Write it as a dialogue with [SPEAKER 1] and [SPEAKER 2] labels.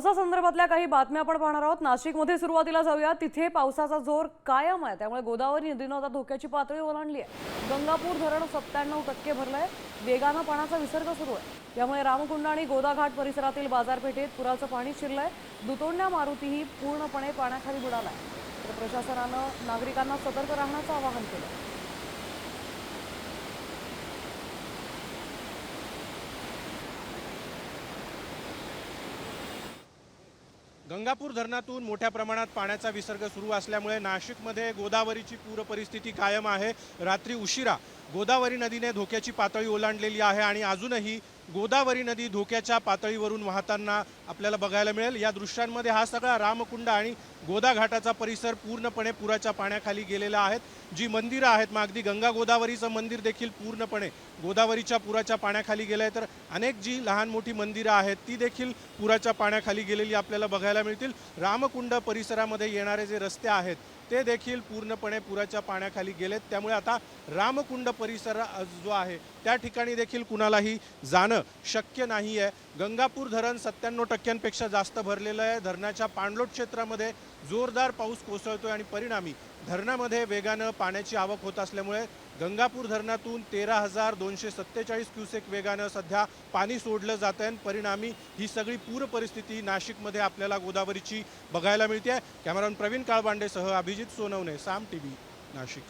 [SPEAKER 1] पावसासंदर्भातल्या काही बातम्या आपण पाहणार आहोत। नाशिकमध्ये सुरुवातीला जाऊया। तिथे पावसाचा जोर कायम आहे, त्यामुळे गोदावरी नदीनं आता धोक्याची पातळी ओलांडली आहे। गंगापूर धरण 97% भरलंय, वेगानं पाण्याचा विसर्ग सुरू आहे। यामुळे रामकुंड आणि गोदाघाट परिसरातील बाजारपेठेत पुराचं पाणी शिरलंय। दुतोंड्या मारुतीही पूर्णपणे पाण्याखाली बुडालाय। तर प्रशासनानं नागरिकांना सतर्क राहण्याचं आवाहन केलं।
[SPEAKER 2] गंगापूर धरणातून मोठ्या प्रमाणात पाण्याचा विसर्ग सुरू असल्यामुळे नाशिकमध्ये गोदावरीची पूर परिस्थिती कायम आहे। रात्री उशिरा गोदावरी नदीने धोक्याची पातळी ओलांडलेली आहे आणि अजूनही गोदावरी नदी धोक्याच्या पातळीवरून वाहताना आपल्याला बघायला मिळेल। या दृश्यांमध्ये हा सगळा रामकुंड आणि गोदाघाटाचा परिसर पूर्णपणे पुराच्या पाण्याखाली गेलेला आहे। जी मंदिरं आहेत, मग अगदी गंगा गोदावरीचं मंदिर देखील पूर्णपणे गोदावरीच्या पुराच्या पाण्याखाली गेलं आहे। तर अनेक जी लहान मोठी मंदिरं आहेत ती देखील पुराच्या पाण्याखाली गेलेली आपल्याला बघायला मिळतील। रामकुंड परिसरामध्ये येणारे जे रस्ते आहेत ते देखील पूर्णपणे पुराच्या पाण्याखाली गेलेत। त्यामुळे आता रामकुंड परिसर जो आहे त्या ठिकाणी देखील कुणालाही जाणं शक्य नाही आहे। गंगापूर धरण 97%पेक्षा जास्त भरलेलं आहे। धरणाच्या पाणलोट क्षेत्रामध्ये जोरदार पाऊस कोसळतोय आणि परिणामी धरणामध्ये वेगानं पाण्याची आवक होत असल्यामुळे गंगापूर धरणातून 13,247 क्युसेक वेगानं सध्या पाणी सोडलं जात आहे। परिणामी ही सगळी पूर परिस्थिती नाशिकमध्ये आपल्याला गोदावरीची बघायला मिळते आहे। कॅमेरामन प्रवीण काळबांडेसह अभिजित सोनवणे, साम टीव्ही, नाशिक।